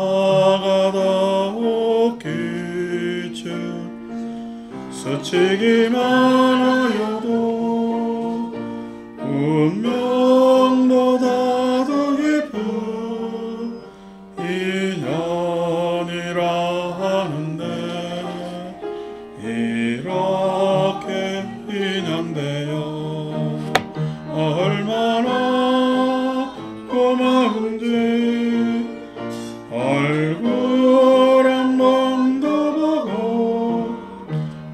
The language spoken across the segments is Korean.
지나가다 옷깃을 스치기만 하여도 운명보다 더 깊은 인연이라 하는데, 이렇게 인연되어 얼마나 고마운지 얼굴 한 번 더 보고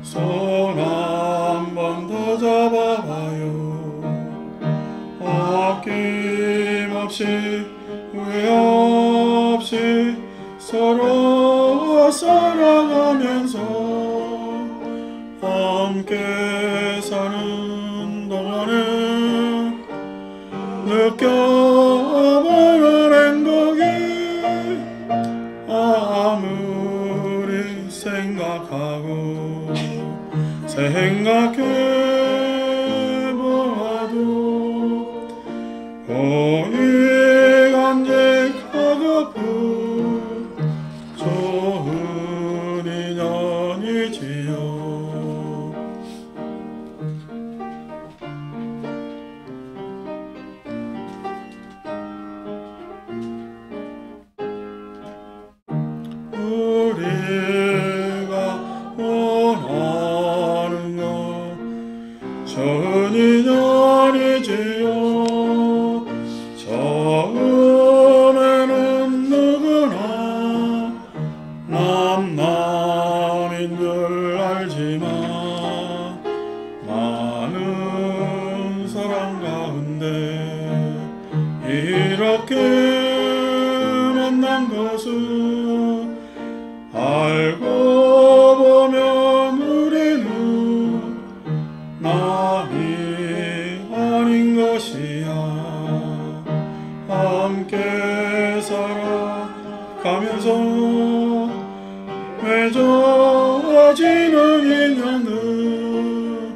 손 한 번 더 잡아봐요. 아낌없이 후회 없이 서로 살아가면서 함께 사는 동안에 느껴보는 행복이 아무리 생각하고 생각해보아도 오직 간직하고픈 좋은 인연이지요. 우리가 원하는 건 좋은 인연이지요. 처음에는 누구나 남남인 줄 알지만 많은 사람 가운데 이렇게 만난 것은 알고 보면 우리는 남이 아닌 것이야. 함께 살아가면서 맺어지는 인연은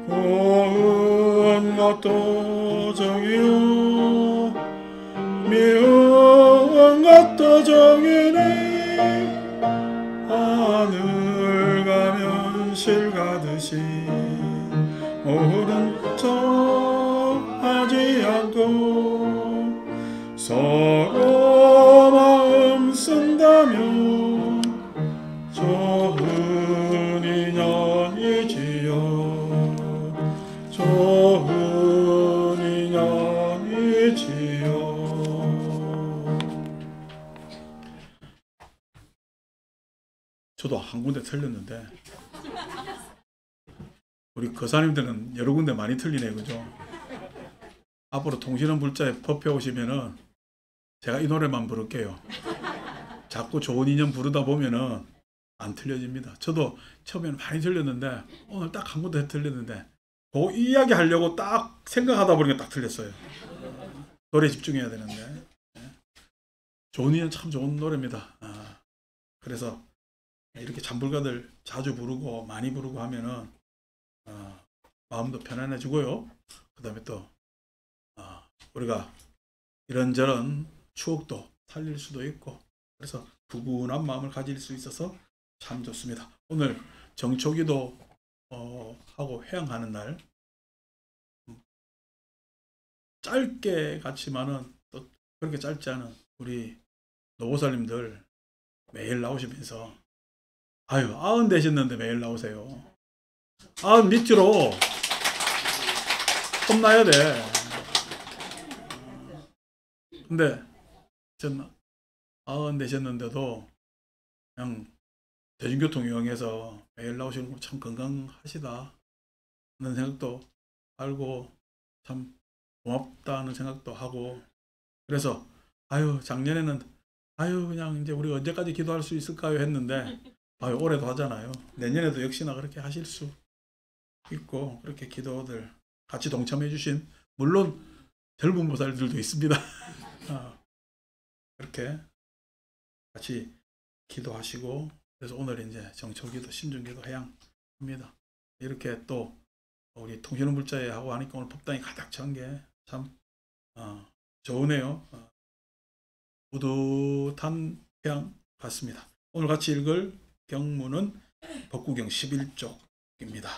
고운 것도 정이요 미운 것도 정이네. 하늘 가면 실 가듯이 모른 척 하지 않고 서로 마음 쓴다면 좋은 인연이지요. 좋은 인연이지요. 저도 한 군데 틀렸는데 우리 거사님들은 여러 군데 많이 틀리네, 그죠? 앞으로 통신원 불자에 법회 오시면은 제가 이 노래만 부를게요. 자꾸 좋은 인연 부르다 보면은 안 틀려집니다. 저도 처음에는 많이 틀렸는데 오늘 딱 한 군데 틀렸는데 그 이야기 하려고 딱 생각하다 보니까 딱 틀렸어요. 노래 집중해야 되는데. 좋은 인연 참 좋은 노래입니다. 그래서 이렇게 잠불가들 자주 부르고 많이 부르고 하면은 마음도 편안해지고요. 그 다음에 또 우리가 이런저런 추억도 살릴 수도 있고 그래서 부근한 마음을 가질 수 있어서 참 좋습니다. 오늘 정초기도 하고 회양하는 날 짧게 같지만은 또 그렇게 짧지 않은 우리 노보살님들 매일 나오시면서 아유 90 되셨는데 매일 나오세요. 90 밑으로 혼나야 돼. 근데 전 90 되셨는데도 그냥 대중교통 이용해서 매일 나오시는 거 참 건강하시다 하는 생각도 알고 참 고맙다는 생각도 하고 그래서 아유 작년에는 아유 그냥 이제 우리 언제까지 기도할 수 있을까요 했는데 아유 올해도 하잖아요. 내년에도 역시나 그렇게 하실 수 있고 그렇게 기도들 같이 동참해 주신 물론 젊은 보살들도 있습니다. 그렇게 같이 기도하시고 그래서 오늘 이제 정철기도 신중기도 해야 합니다. 이렇게 또 우리 통신원 불자에 하고 하니까 오늘 법당이 가득 찬 게 참 좋으네요. 뿌듯한 해양 같습니다. 오늘 같이 읽을 경문은 법구경 11쪽입니다.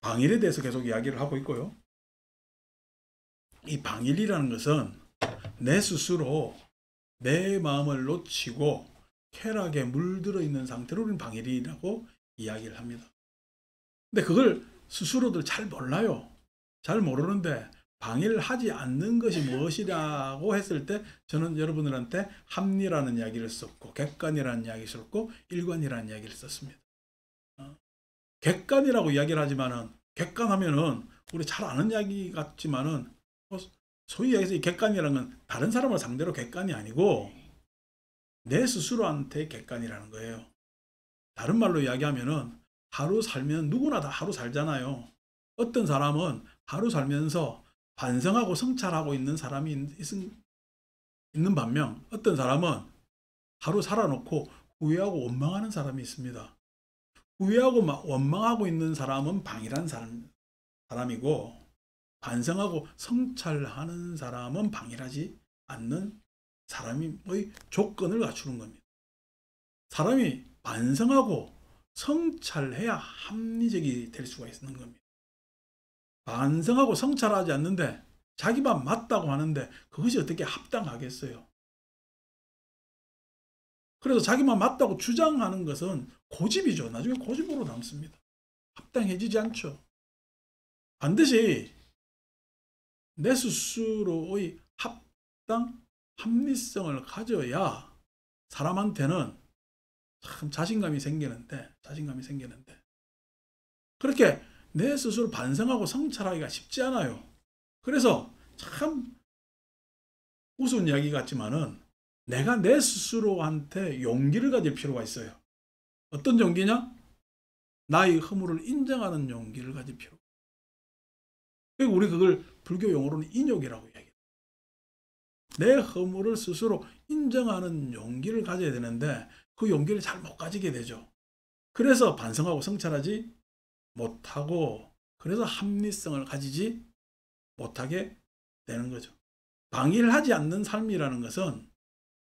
방일에 대해서 계속 이야기를 하고 있고요. 이 방일이라는 것은 내 스스로 내 마음을 놓치고 쾌락에 물들어 있는 상태로 우리는 방일이라고 이야기를 합니다. 근데 그걸 스스로들 잘 몰라요. 잘 모르는데 방일하지 않는 것이 무엇이라고 했을 때 저는 여러분들한테 합리라는 이야기를 썼고 객관이라는 이야기를 썼고 일관이라는 이야기를 썼습니다. 객관이라고 이야기를 하지만은 객관하면은 우리 잘 아는 이야기 같지만은 소위 얘기해서 이 객관이라는 건 다른 사람을 상대로 객관이 아니고 내 스스로한테 객관이라는 거예요. 다른 말로 이야기하면은 하루 살면 누구나 다 하루 살잖아요. 어떤 사람은 하루 살면서 반성하고 성찰하고 있는 사람이 있는 반면 어떤 사람은 하루 살아놓고 후회하고 원망하는 사람이 있습니다. 후회하고 원망하고 있는 사람은 방일한 사람이고 반성하고 성찰하는 사람은 방일하지 않는 사람의 조건을 갖추는 겁니다. 사람이 반성하고 성찰해야 합리적이 될 수가 있는 겁니다. 반성하고 성찰하지 않는데 자기만 맞다고 하는데 그것이 어떻게 합당하겠어요? 그래서 자기만 맞다고 주장하는 것은 고집이죠. 나중에 고집으로 남습니다. 합당해지지 않죠. 반드시 내 스스로의 합리성을 가져야 사람한테는 참 자신감이 생기는데 그렇게 내 스스로 반성하고 성찰하기가 쉽지 않아요. 그래서 참 우스운 이야기 같지만은 내가 내 스스로한테 용기를 가질 필요가 있어요. 어떤 용기냐? 나의 허물을 인정하는 용기를 가질 필요. 그리고 우리 그걸 불교 용어로는 인욕이라고 이야기해요. 내 허물을 스스로 인정하는 용기를 가져야 되는데 그 용기를 잘 못 가지게 되죠. 그래서 반성하고 성찰하지 못하고 그래서 합리성을 가지지 못하게 되는 거죠. 방일하지 않는 삶이라는 것은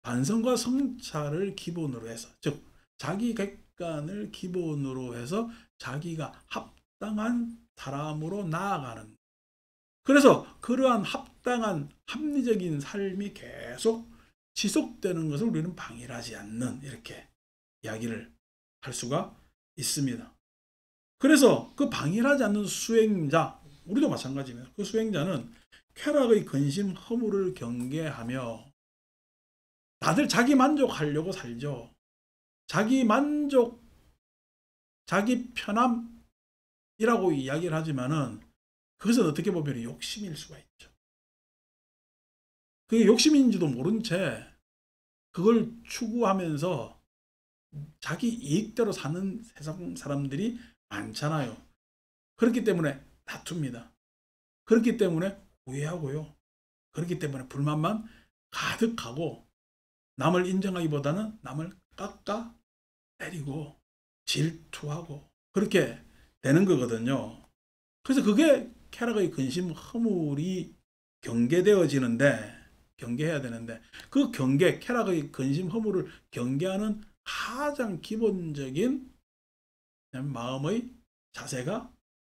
반성과 성찰을 기본으로 해서 즉 자기 객관을 기본으로 해서 자기가 합당한 사람으로 나아가는 그래서 그러한 합당한 합리적인 삶이 계속 지속되는 것을 우리는 방일하지 않는 이렇게 이야기를 할 수가 있습니다. 그래서 그 방일하지 않는 수행자 우리도 마찬가지입니다. 그 수행자는 쾌락의 근심 허물을 경계하며 다들 자기 만족하려고 살죠. 자기 만족, 자기 편함이라고 이야기를 하지만은 그것은 어떻게 보면 욕심일 수가 있죠. 그게 욕심인지도 모른 채 그걸 추구하면서 자기 이익대로 사는 세상 사람들이 많잖아요. 그렇기 때문에 다툽니다. 그렇기 때문에 후회하고요. 그렇기 때문에 불만만 가득하고 남을 인정하기보다는 남을 깎아 때리고 질투하고 그렇게 되는 거거든요. 그래서 그게 쾌락의 근심 허물이 경계해야 되는데 그 쾌락의 근심 허물을 경계하는 가장 기본적인 마음의 자세가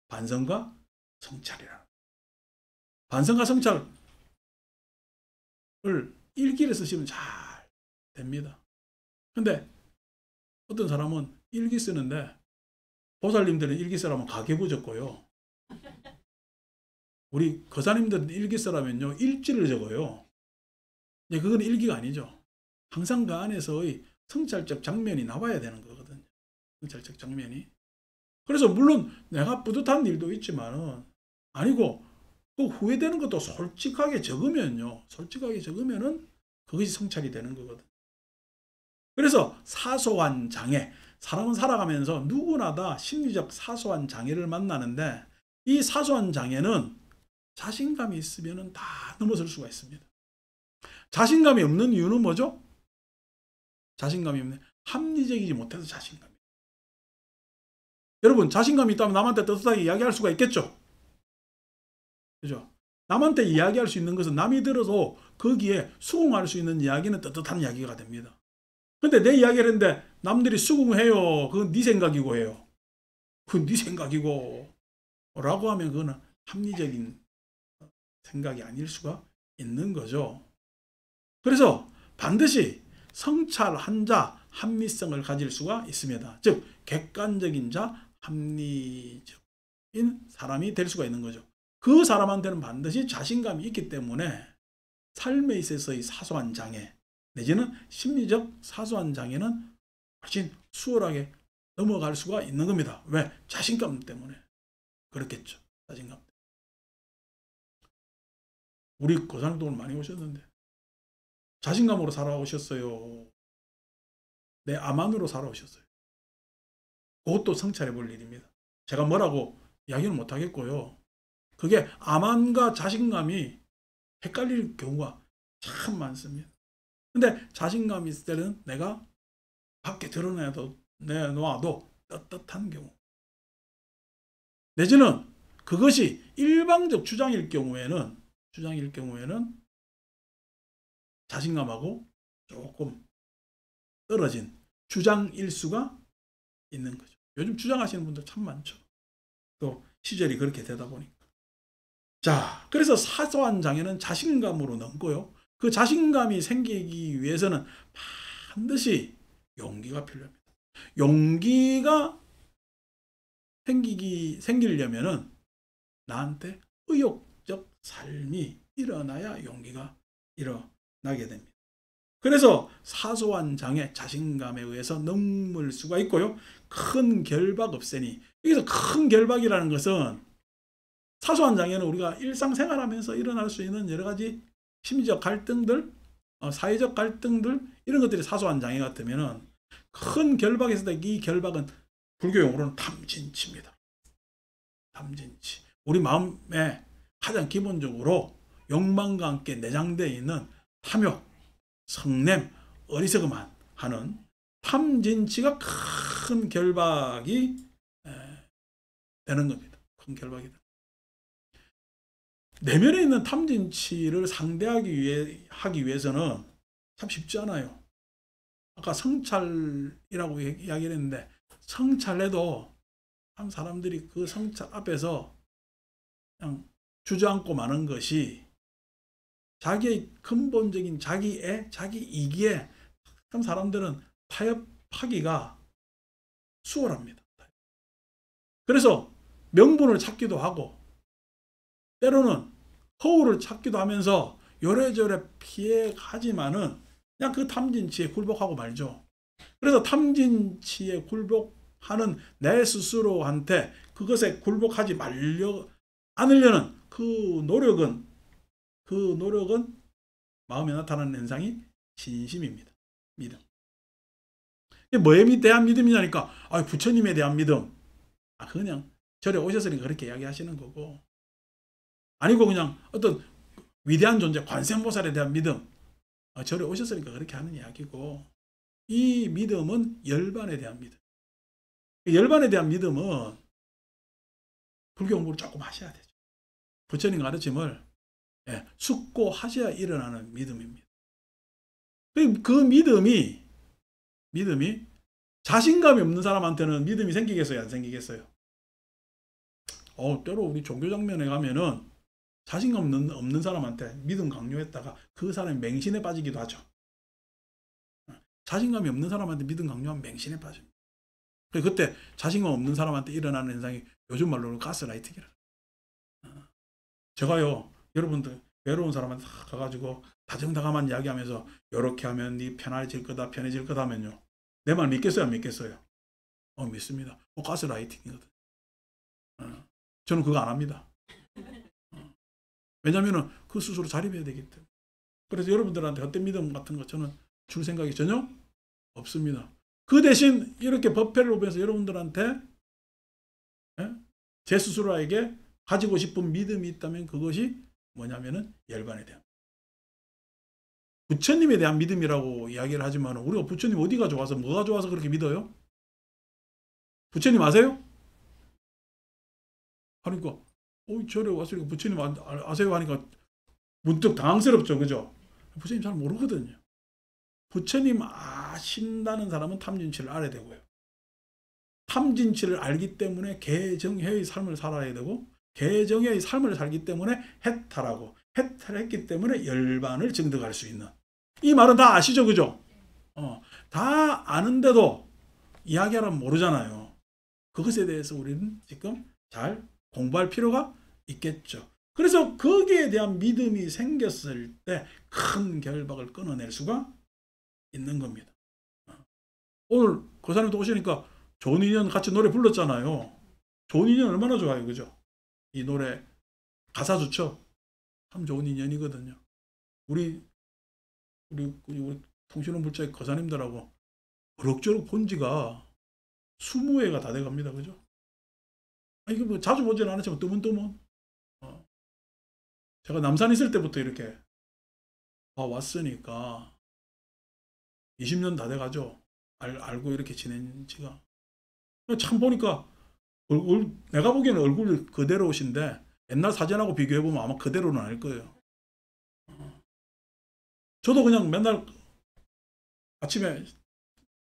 반성과 성찰이라. 반성과 성찰을 일기를 쓰시면 잘 됩니다. 근데 어떤 사람은 일기 쓰는데 보살님들은 일기 쓰라면 가계부 적고요. 우리 거사님들은 일기 쓰라면요 일지를 적어요. 그건 일기가 아니죠. 항상 그 안에서의 성찰적 장면이 나와야 되는 거거든요. 성찰적 장면이. 그래서 물론 내가 뿌듯한 일도 있지만은 아니고 그 후회되는 것도 솔직하게 적으면요. 솔직하게 적으면은 그것이 성찰이 되는 거거든요. 그래서 사소한 장애, 사람은 살아가면서 누구나 다 심리적 사소한 장애를 만나는데 이 사소한 장애는 자신감이 있으면 다 넘어설 수가 있습니다. 자신감이 없는 이유는 뭐죠? 자신감이 없네. 합리적이지 못해서 자신감이. 여러분, 자신감이 있다면 남한테 떳떳하게 이야기할 수가 있겠죠? 그죠? 남한테 이야기할 수 있는 것은 남이 들어도 거기에 수긍할 수 있는 이야기는 떳떳한 이야기가 됩니다. 근데 내 이야기를 했는데 남들이 수긍해요. 그건 네 생각이고 해요. 그건 네 생각이고 라고 하면 그거는 합리적인 생각이 아닐 수가 있는 거죠. 그래서 반드시 성찰한 자, 합리성을 가질 수가 있습니다. 즉 객관적인 자, 합리적인 사람이 될 수가 있는 거죠. 그 사람한테는 반드시 자신감이 있기 때문에 삶에 있어서의 사소한 장애 내지는 심리적 사소한 장애는 훨씬 수월하게 넘어갈 수가 있는 겁니다. 왜? 자신감 때문에. 그렇겠죠. 자신감 때문에. 우리 고산동을 많이 오셨는데 자신감으로 살아오셨어요? 내 암안으로 살아오셨어요? 그것도 성찰해 볼 일입니다. 제가 뭐라고 이야기는 못하겠고요. 그게 암안과 자신감이 헷갈릴 경우가 참 많습니다. 근데 자신감이 있을 때는 내가 밖에 내놔도 떳떳한 경우. 내지는 그것이 일방적 주장일 경우에는 자신감하고 조금 떨어진 주장일 수가 있는 거죠. 요즘 주장하시는 분들 참 많죠. 또 시절이 그렇게 되다 보니까. 자, 그래서 사소한 장애는 자신감으로 넘고요. 그 자신감이 생기기 위해서는 반드시 용기가 필요합니다. 용기가 생기려면은 나한테 의욕적 삶이 일어나야 용기가 일어나게 됩니다. 그래서 사소한 장애, 자신감에 의해서 넘을 수가 있고요. 큰 결박 없애니. 여기서 큰 결박이라는 것은 사소한 장애는 우리가 일상생활하면서 일어날 수 있는 여러 가지 심리적 갈등들, 사회적 갈등들 이런 것들이 사소한 장애 같으면은 큰 결박에서 이 결박은 불교용어로는 탐진치입니다. 탐진치. 우리 마음에 가장 기본적으로 욕망과 함께 내장되어 있는 탐욕, 성냄, 어리석음한 하는 탐진치가 큰 결박이 되는 겁니다. 큰 결박이 됩니다. 내면에 있는 탐진치를 상대하기 위해서는 참 쉽지 않아요. 아까 성찰이라고 이야기를 했는데 성찰해도 참 사람들이 그 성찰 앞에서 그냥 주저앉고 마는 것이 자기의 근본적인 자기애, 자기 이기에 참 사람들은 타협하기가 수월합니다. 그래서 명분을 찾기도 하고 때로는 허울을 찾기도 하면서 요래저래 피해가지만은 그냥 그 탐진치에 굴복하고 말죠. 그래서 탐진치에 굴복하는 내 스스로한테 그것에 굴복하지 않으려는 그 노력은 마음에 나타나는 현상이 진심입니다. 믿음. 뭐에 대한 믿음이냐니까 부처님에 대한 믿음. 그냥 절에 오셨으니까 그렇게 이야기하시는 거고 아니고 그냥 어떤 위대한 존재 관세음보살에 대한 믿음. 절에 오셨으니까 그렇게 하는 이야기고 이 믿음은 열반에 대한 믿음. 열반에 대한 믿음은 불교 공부를 조금 하셔야 되죠. 부처님 가르침을 숙고하셔야 일어나는 믿음입니다. 그 믿음이 자신감이 없는 사람한테는 믿음이 생기겠어요? 안 생기겠어요? 때로 우리 종교 장면에 가면은 자신감 없는 사람한테 믿음 강요했다가 그 사람이 맹신에 빠지기도 하죠. 자신감이 없는 사람한테 믿음 강요하면 맹신에 빠집니다. 그때 자신감 없는 사람한테 일어나는 현상이 요즘 말로는 가스라이팅이라. 제가요, 여러분들 외로운 사람한테 가가지고 다정다감한 이야기하면서 이렇게 하면 네 편해질 거다 하면요. 내 말 믿겠어요? 안 믿겠어요? 믿습니다. 가스라이팅이거든. 저는 그거 안 합니다. 왜냐하면 그 스스로 자립해야 되기 때문에. 그래서 여러분들한테 헛된 믿음 같은 거 저는 줄 생각이 전혀 없습니다. 그 대신 이렇게 법회를 오면서 여러분들한테 제 스스로에게 가지고 싶은 믿음이 있다면 그것이 뭐냐면은 열반에 대한 부처님에 대한 믿음이라고 이야기를 하지만 우리가 부처님 어디가 좋아서 뭐가 좋아서 그렇게 믿어요? 부처님 아세요? 하니까 절에 왔으니까 부처님 아세요 하니까 문득 당황스럽죠. 그죠? 부처님 잘 모르거든요. 부처님 아신다는 사람은 탐진치를 알아야 되고요. 탐진치를 알기 때문에 개정해의 삶을 살아야 되고 개정해의 삶을 살기 때문에 해탈하고 해탈했기 때문에 열반을 증득할 수 있는 이 말은 다 아시죠? 그죠? 다 아는데도 이야기하려면 모르잖아요. 그것에 대해서 우리는 지금 잘 공부할 필요가 있겠죠. 그래서 거기에 대한 믿음이 생겼을 때 큰 결박을 끊어낼 수가 있는 겁니다. 오늘 고사님도 오시니까 좋은 인연 같이 노래 불렀잖아요. 좋은 인연 얼마나 좋아요. 그죠? 이 노래 가사 좋죠? 참 좋은 인연이거든요. 우리 통신원 불자의 거사님들하고 그럭저럭 본 지가 20회가 다 돼갑니다. 그죠? 이게 뭐 자주 보지는 않았지만 뜨문뜨문. 제가 남산 있을 때부터 이렇게 왔으니까 20년 다 돼가죠. 알고 이렇게 지낸 지가. 참 보니까 내가 보기에는 얼굴 그대로우신데 옛날 사진하고 비교해보면 아마 그대로는 아닐 거예요. 저도 그냥 맨날 아침에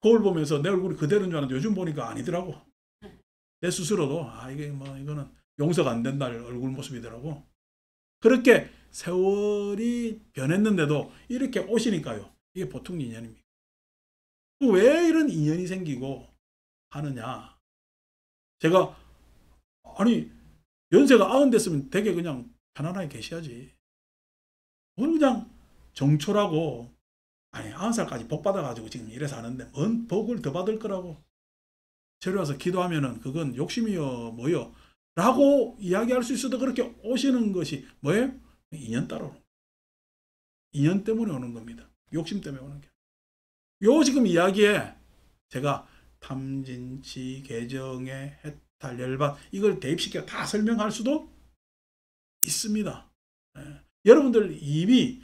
거울 보면서 내 얼굴이 그대로인 줄 알았는데 요즘 보니까 아니더라고. 내 스스로도 이게 뭐 이거는 용서가 안 된다 얼굴 모습이더라고. 그렇게 세월이 변했는데도 이렇게 오시니까요. 이게 보통 인연입니다. 왜 이런 인연이 생기고 하느냐. 제가 연세가 90 됐으면 되게 그냥 편안하게 계셔야지. 뭘 그냥 정초라고 90살까지 복 받아가지고 지금 이래서 하는데 뭔 복을 더 받을 거라고. 저리 와서 기도하면은 그건 욕심이요 뭐요 라고 이야기할 수 있어도 그렇게 오시는 것이 뭐예요? 인연 따라 오는 거예요. 인연 때문에 오는 겁니다. 욕심 때문에 오는 게. 요 지금 이야기에 제가 탐진치, 개정의 해탈, 열반 이걸 대입시켜 다 설명할 수도 있습니다. 여러분들 이미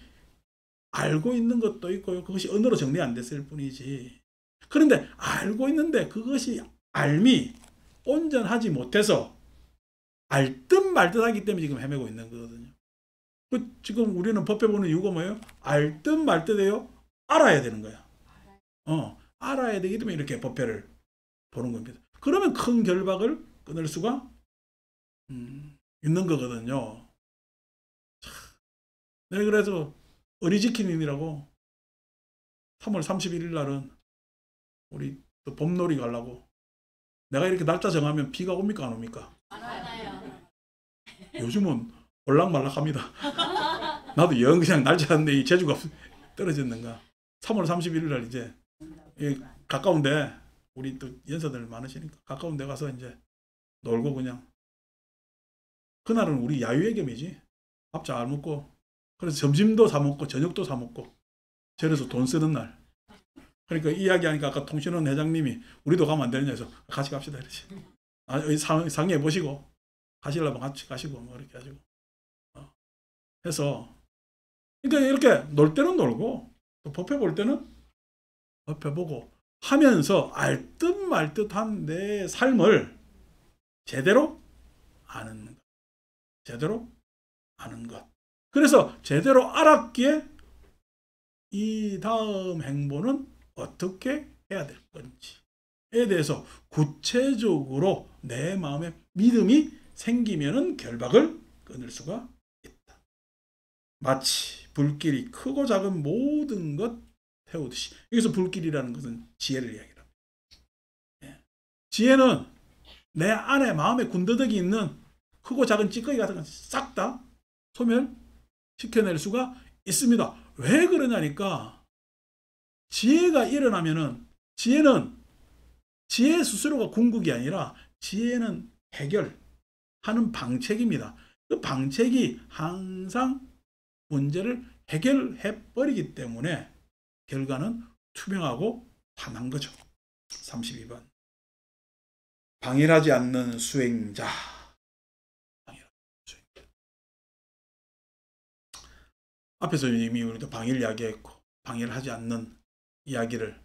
알고 있는 것도 있고요. 그것이 언어로 정리 안 됐을 뿐이지. 그런데 알고 있는데 그것이 알미 온전하지 못해서 알 듯 말 듯 하기 때문에 지금 헤매고 있는 거거든요. 지금 우리는 법회 보는 이유가 뭐예요? 알 듯 말 듯해요. 알아야 되는 거야. 알아야 되기 때문에 이렇게 법회를 보는 겁니다. 그러면 큰 결박을 끊을 수가 있는 거거든요. 네, 그래서 어리지키님이라고 3월 31일 날은 우리 또 봄놀이 가려고. 내가 이렇게 날짜 정하면 비가 옵니까 안 옵니까? 안 와요. 요즘은 올락말락합니다. 나도 영 그냥 날짜 하는데 이 재주가 떨어졌는가. 3월 31일 날 이제 가까운데 우리 또 연사들 많으시니까 가까운 데 가서 이제 놀고 그냥. 그날은 우리 야유회 겸이지. 밥 잘 먹고 그래서 점심도 사 먹고 저녁도 사 먹고 저래서 돈 쓰는 날. 그러니까 이야기하니까 아까 통신원 회장님이 우리도 가면 안 되느냐 해서 같이 갑시다 이러지. 상의해 보시고 가시려면 같이 가시고 뭐 이렇게 하시고 해서 그러니까 이렇게 놀 때는 놀고 또 법회 볼 때는 법회 보고 하면서 알 듯 말 듯한 내 삶을 제대로 아는 것. 제대로 아는 것. 그래서 제대로 알았기에 이 다음 행보는 어떻게 해야 될 건지에 대해서 구체적으로 내 마음에 믿음이 생기면은 결박을 끊을 수가 있다. 마치 불길이 크고 작은 모든 것 태우듯이. 여기서 불길이라는 것은 지혜를 이야기합니다. 지혜는 내 안에 마음에 군더더기 있는 크고 작은 찌꺼기 같은 건 싹 다 소멸시켜낼 수가 있습니다. 왜 그러냐니까 지혜가 일어나면은 지혜는 지혜 스스로가 궁극이 아니라 지혜는 해결하는 방책입니다. 그 방책이 항상 문제를 해결해 버리기 때문에 결과는 투명하고 환한 거죠. 32번. 방일하지 않는 수행자. 앞에서 이미 우리도 방일 이야기했고 방해를 하지 않는 이야기를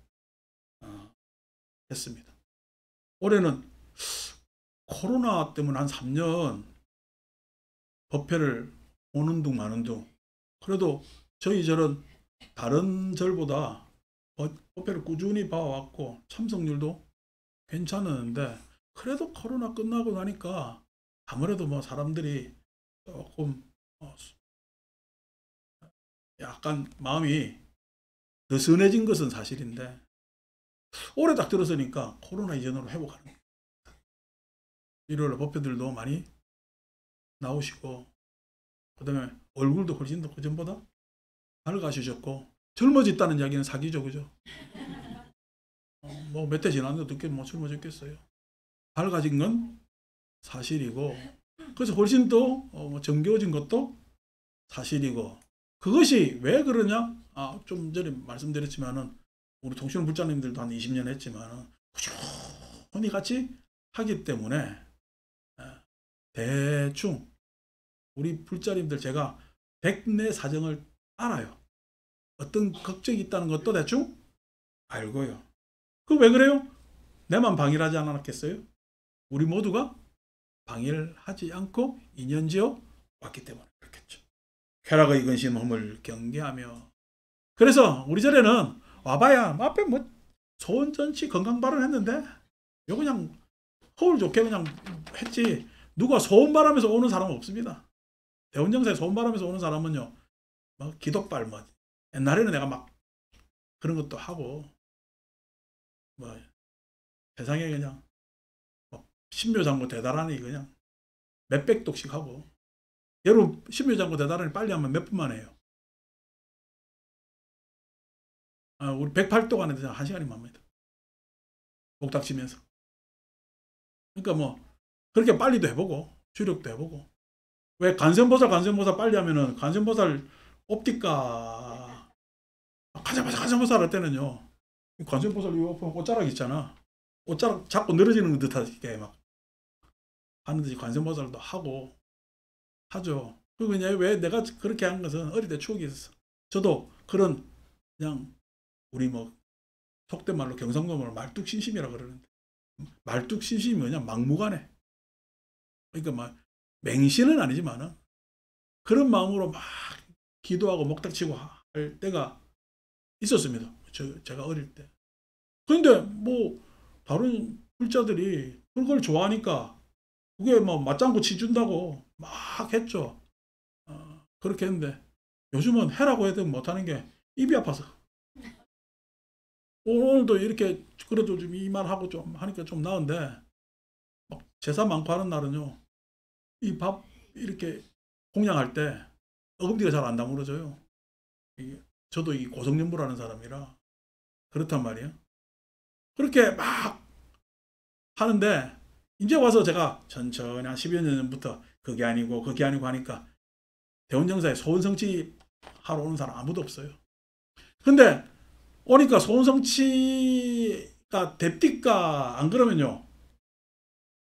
했습니다. 올해는 코로나 때문에 한 3년 법회를 오는 둥 마는 둥, 그래도 저희 절은 다른 절보다 법회를 꾸준히 봐왔고 참석률도 괜찮았는데, 그래도 코로나 끝나고 나니까 아무래도 뭐 사람들이 조금 약간 마음이 느슨해진 것은 사실인데, 올해 딱 들었으니까 코로나 이전으로 회복하는 거예요. 일요일에 법회들도 많이 나오시고, 그 다음에 얼굴도 훨씬 더 그전보다 밝아지셨고, 젊어졌다는 이야기는 사기죠, 그죠? 뭐 몇 해 지났는데 어떻게 뭐 젊어졌겠어요. 밝아진 건 사실이고, 그래서 훨씬 더 정겨워진 것도 사실이고, 그것이 왜 그러냐? 좀 전에 말씀드렸지만은 우리 통신원 불자님들도 한 20년 했지만은 꾸준히 같이 하기 때문에 대충 우리 불자님들 제가 백내 사정을 알아요. 어떤 걱정이 있다는 것도 대충 알고요. 그 왜 그래요? 내만 방해를 하지 않았겠어요? 우리 모두가 방해를 하지 않고 인연지어 왔기 때문에 그렇겠죠. 쾌락의 근심함을 경계하며. 그래서 우리 절에는 와봐야 앞에 뭐 소원전치 건강 발언했는데 요 그냥 허울 좋게 그냥 했지, 누가 소원 바라면서 오는 사람은 없습니다. 대원정사에 소원 바라면서 오는 사람은요, 뭐 기독발 뭐 옛날에는 내가 막 그런 것도 하고 뭐 세상에 그냥 뭐 신묘장구 대단하니 그냥 몇백 독씩 하고, 여러분 신묘장구 대단하니 빨리 하면 몇 분만 해요. 우리 108독 안에 1시간이면 합니다. 목탁 치면서. 그러니까 뭐 그렇게 빨리도 해보고 주력도 해보고. 왜 간선보살 빨리 하면은 간선보살 옵티카 간선보살 할 때는요, 간선보살 이 옷자락 있잖아, 옷자락 자꾸 늘어지는 듯하게 막 하는데 관세음보살도 하고 하죠. 그리고 이제 왜 내가 그렇게 한 것은 어릴 때 추억이 있었어. 저도 그런 그냥 우리 뭐 속된 말로 경상도 말로 말뚝신심이라 그러는데, 말뚝신심이 뭐냐, 막무가내. 그러니까 막 맹신은 아니지만은 그런 마음으로 막 기도하고 목탁치고 할 때가 있었습니다. 제가 어릴 때. 그런데 뭐 다른 불자들이 그걸 좋아하니까 그게 뭐 맞장구 치준다고 막 했죠. 그렇게 했는데 요즘은 해라고 해도 못하는 게 입이 아파서. 오늘도 이렇게 그래도 좀 이 말 하고 좀 하니까 좀 나은데, 막 제사 많고 하는 날은요, 이 밥 이렇게 공양할 때 어금니가 잘 안 다물어져요. 저도 이 고성연부라는 사람이라 그렇단 말이에요. 그렇게 막 하는데 이제 와서 제가 천천히 한 10여 년 전부터 그게 아니고 하니까 대원정사에 소원성취 하러 오는 사람 아무도 없어요. 근데 오니까 소원성취가 됩니까? 안 그러면요,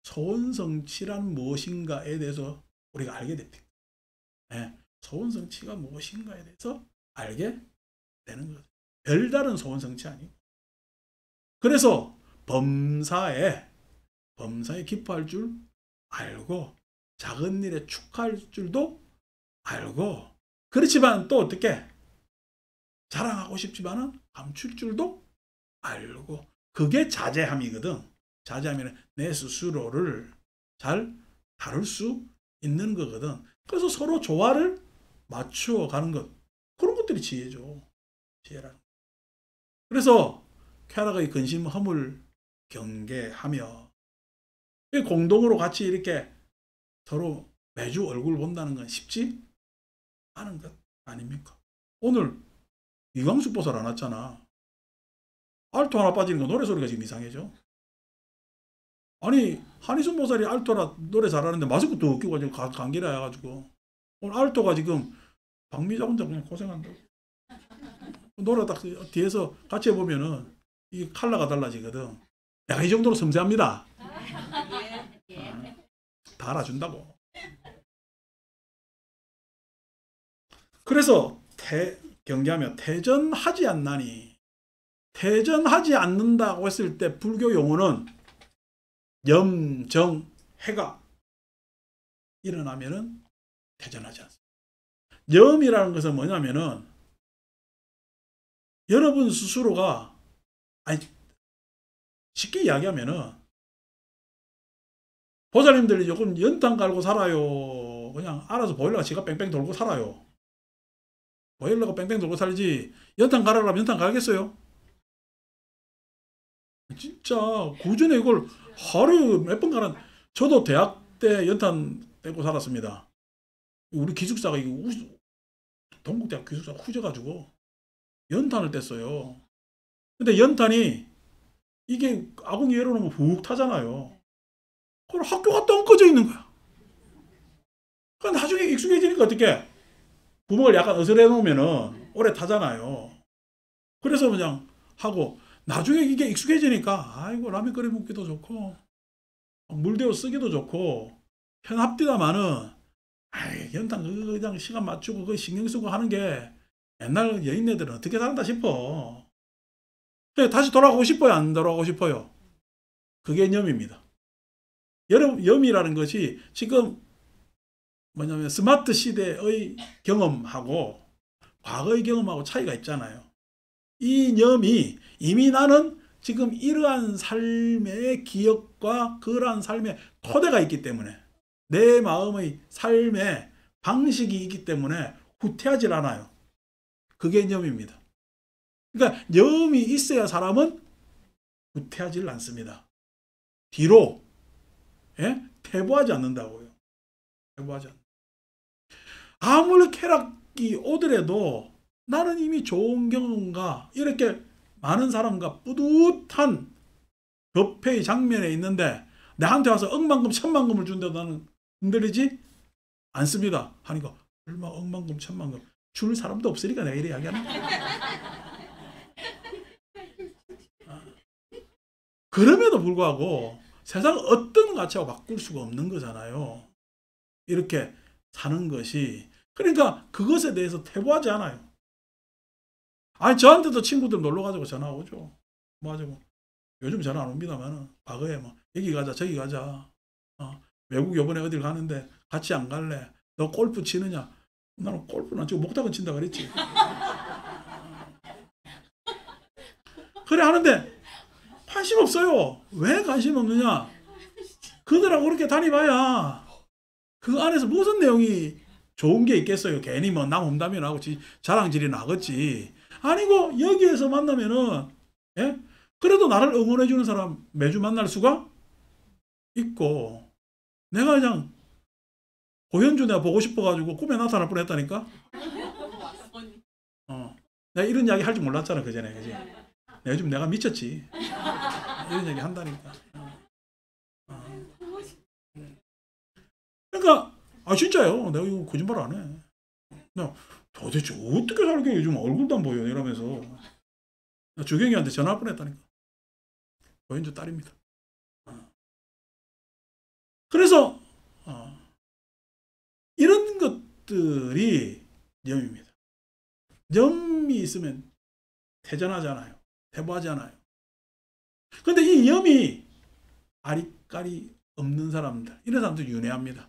소원성취란 무엇인가에 대해서 우리가 알게 됩니다. 네, 소원성취가 무엇인가에 대해서 알게 되는 거죠. 별다른 소원성취 아니고. 그래서 범사에 기뻐할 줄 알고, 작은 일에 축하할 줄도 알고, 그렇지만 또 어떻게 자랑하고 싶지만은 감출 줄도 알고. 그게 자제함이거든. 자제하면 내 스스로를 잘 다룰 수 있는 거거든. 그래서 서로 조화를 맞추어 가는 것, 그런 것들이 지혜죠. 지혜라는. 그래서 쾌락의 근심 허물 경계하며 공동으로 같이 이렇게 서로 매주 얼굴 본다는 건 쉽지 않은 것 아닙니까? 오늘 이광수 보살 안 왔잖아. 알토 하나 빠지는 거 노래소리가 지금 이상해져. 아니 한희순 보살이 알토라 노래 잘하는데 마스크 또 끼고 지금 감기라 해가지고 오늘 알토가 지금 박미자 혼자 그냥 고생한다고. 노래 딱 뒤에서 같이 해보면은 이 컬러가 달라지거든. 내가 이 정도로 섬세합니다. 다 알아준다고. 그래서 경계하며 태전하지 않나니, 태전하지 않는다고 했을 때 불교 용어는 염정해가 일어나면은 태전하지 않습니다. 염이라는 것은 뭐냐면은 여러분 스스로가, 아니 쉽게 이야기하면은 보살님들이 조금 연탄 갈고 살아요. 그냥 알아서 보일러가 지가 뺑뺑 돌고 살아요. 보일러가 뺑뺑 돌고 살지 연탄 갈아라면 연탄 갈겠어요? 진짜 구전에 이걸 하루 몇 번 갈아. 저도 대학 때 연탄 떼고 살았습니다. 우리 기숙사가 동국대학 기숙사가 후져가지고 연탄을 뗐어요. 근데 연탄이 이게 아궁이 열어놓으면 훅 타잖아요. 그럼 학교 갔다 온 꺼져 있는 거야. 그러니까 나중에 익숙해지니까 어떻게 구멍을 약간 어스레 놓으면은 오래 타잖아요. 그래서 그냥 하고 나중에 이게 익숙해지니까 아이고 라면 끓여 먹기도 좋고 물 데워 쓰기도 좋고 편합디다마는 아이 연탄 그냥 시간 맞추고 그 신경 쓰고 하는 게 옛날 여인네들은 어떻게 산다 싶어. 다시 돌아가고 싶어요? 안 돌아가고 싶어요? 그게 염입니다. 여러분, 염이라는 것이 지금 뭐냐면 스마트 시대의 경험하고 과거의 경험하고 차이가 있잖아요. 이 염이 이미 나는 지금 이러한 삶의 기억과 그러한 삶의 토대가 있기 때문에 내 마음의 삶의 방식이 있기 때문에 후퇴하질 않아요. 그게 염입니다. 그러니까 염이 있어야 사람은 후퇴하지 않습니다. 뒤로 퇴보하지 않는다고요. 퇴보하지 않는다. 아무리 쾌락이 오더라도 나는 이미 좋은 경험과 이렇게 많은 사람과 뿌듯한 법회의 장면에 있는데 나한테 와서 억만금 천만금을 준다고 나는 흔들리지 않습니다. 하니까 얼마 억만금 천만금 줄 사람도 없으니까 내가 이래 이야기하는 거야. 그럼에도 불구하고 세상 어떤 가치하고 바꿀 수가 없는 거잖아요. 이렇게 사는 것이. 그러니까 그것에 대해서 퇴보하지 않아요. 아니 저한테도 친구들 놀러가자고 전화 오죠. 뭐 하자고. 요즘 전화 안 옵니다만 과거에 뭐 여기 가자 저기 가자. 외국 요번에 어딜 가는데 같이 안 갈래? 너 골프 치느냐? 나는 골프는 안 치고 목탁은 친다 그랬지. 그래 하는데 관심 없어요. 왜 관심 없느냐? 그들하고 그렇게 다니봐야 그 안에서 무슨 내용이 좋은 게 있겠어요. 괜히 뭐 남 험담이나 하고 자랑질이 나겠지. 아니고 여기에서 만나면은 그래도 나를 응원해 주는 사람 매주 만날 수가 있고 내가 그냥 고현주 내가 보고 싶어가지고 꿈에 나타날 뻔했다니까. 내가 이런 이야기 할 줄 몰랐잖아 그 전에. 그지? 요즘 내가 미쳤지. 이런 얘기 한다니까. 그러니까 진짜요. 내가 이거 거짓말 안 해. 나 도대체 어떻게 살게 요즘 얼굴도 안 보여 이러면서 나 주경이한테 전화할 뻔했다니까. 고현주 딸입니다. 그래서 이런 것들이 염입니다. 염이 있으면 퇴전하잖아요. 퇴보하지 않아요. 근데 이 염이 아리까리 없는 사람들, 이런 사람들 윤회합니다.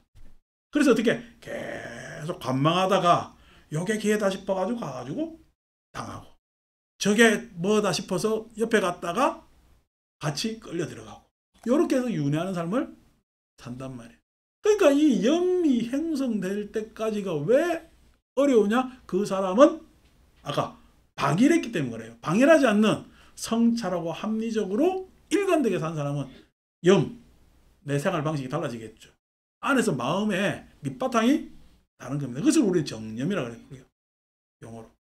그래서 어떻게 계속 관망하다가 요게 기회다 싶어가지고 가가지고 당하고 저게 뭐다 싶어서 옆에 갔다가 같이 끌려 들어가고 요렇게 해서 윤회하는 삶을 산단 말이에요. 그러니까 이 염이 형성될 때까지가 왜 어려우냐? 그 사람은 아까 방일했기 때문에 그래요. 방일하지 않는 성찰하고 합리적으로 일관되게 산 사람은 내 생활 방식이 달라지겠죠. 안에서 마음의 밑바탕이 다른 겁니다. 그것을 우리는 정념이라고 그래요. 용어로.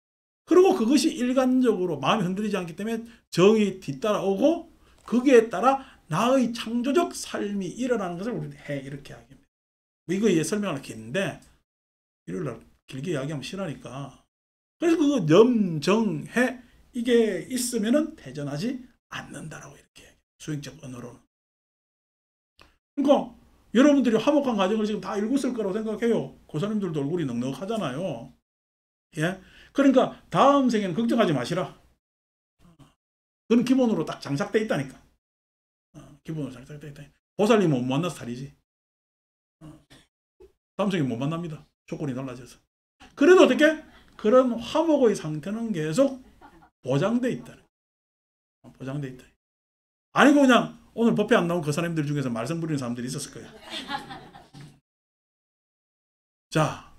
그리고 그것이 일관적으로 마음이 흔들리지 않기 때문에 정이 뒤따라오고 거기에 따라 나의 창조적 삶이 일어나는 것을 우리는 이렇게 이야기합니다. 이거 설명하는 긴데 일요일날 길게 이야기하면 싫으니까. 그래서 그거 염정해 이게 있으면은 퇴전하지 않는다라고 이렇게 얘기해요. 수행적 언어로는. 그러니까 여러분들이 화목한 가정을 지금 다 읽었을 거라고 생각해요. 고사님들도 얼굴이 넉넉하잖아요. 예? 그러니까 다음 생에는 걱정하지 마시라. 그건 기본으로 딱 장착돼 있다니까. 기본으로 장착돼 있다. 보살님은 못 만나서 살이지. 다음 생에 못 만납니다. 조건이 달라져서. 그래도 어떻게? 그런 화목의 상태는 계속 보장돼 있다. 보장돼 있다. 아니고 그냥 오늘 법회 안 나온 그 사람들 중에서 말썽 부리는 사람들이 있었을 거예요. 자,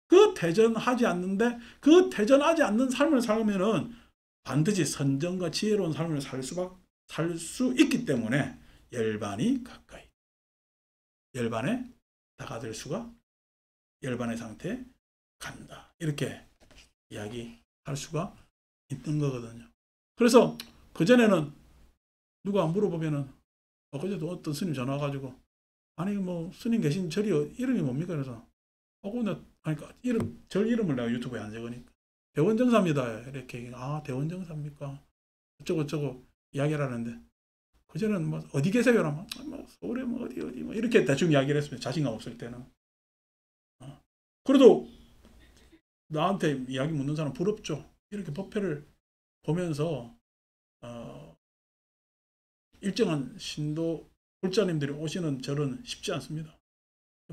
그 태전하지 않는데 그 태전하지 않는 삶을 살면은 반드시 선정과 지혜로운 삶을 살 수 있기 때문에 열반이 가까이, 열반에 다가들 수가, 열반의 상태에 간다. 이렇게 이야기할 수가 있는 거거든요. 그래서 그전에는 누가 물어보면은 그제도 어떤 스님 전화 와가지고 아니 뭐 스님 계신 절이 이름이 뭡니까? 그래서 근데 그러니까 절 이름을 내가 유튜브에 안 적으니까 대원정사입니다. 이렇게 대원정사입니까? 어쩌고 이야기를 하는데 그전에는 뭐 어디 계세요? 라면 뭐 서울에 뭐 어디 뭐 이렇게 대충 이야기를 했으면 자신감 없을 때는 그래도 나한테 이야기 묻는 사람 부럽죠. 이렇게 법회를 보면서 일정한 신도 불자님들이 오시는 절은 쉽지 않습니다.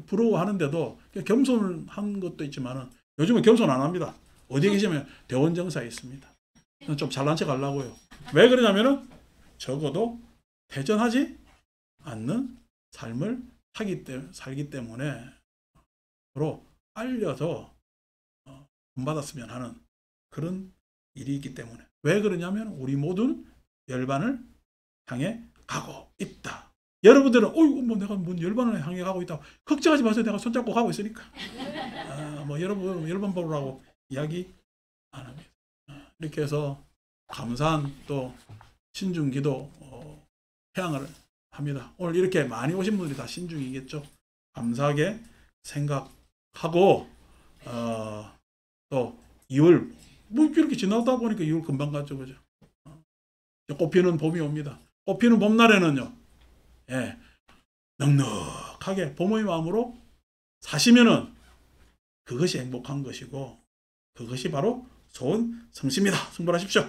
부러워하는데도 겸손을 한 것도 있지만은 요즘은 겸손 안 합니다. 어디에 계시면 대원정사에 있습니다. 좀 잘난 척 하려고요. 왜 그러냐면은 적어도 태전하지 않는 삶을 살기 때문에 서로 알려서 본받았으면 하는 그런 일이 있기 때문에. 왜 그러냐면 우리 모두는 열반을 향해 가고 있다. 여러분들은 뭐 내가 뭔 열반을 향해 가고 있다. 걱정하지 마세요. 내가 손잡고 가고 있으니까. 뭐 여러분 열반 보라고 이야기 안 합니다. 이렇게 해서 감사한 또 신중기도 회양을 합니다. 오늘 이렇게 많이 오신 분들이 다 신중이겠죠. 감사하게 생각하고 또 2월 뭐 이렇게 지나다 보니까 2월 금방 갔죠, 그죠? 꽃피는 봄이 옵니다. 꽃피는 봄날에는요, 넉넉하게 봄의 마음으로 사시면은 그것이 행복한 것이고 그것이 바로 좋은 성씨입니다. 승부하십시오.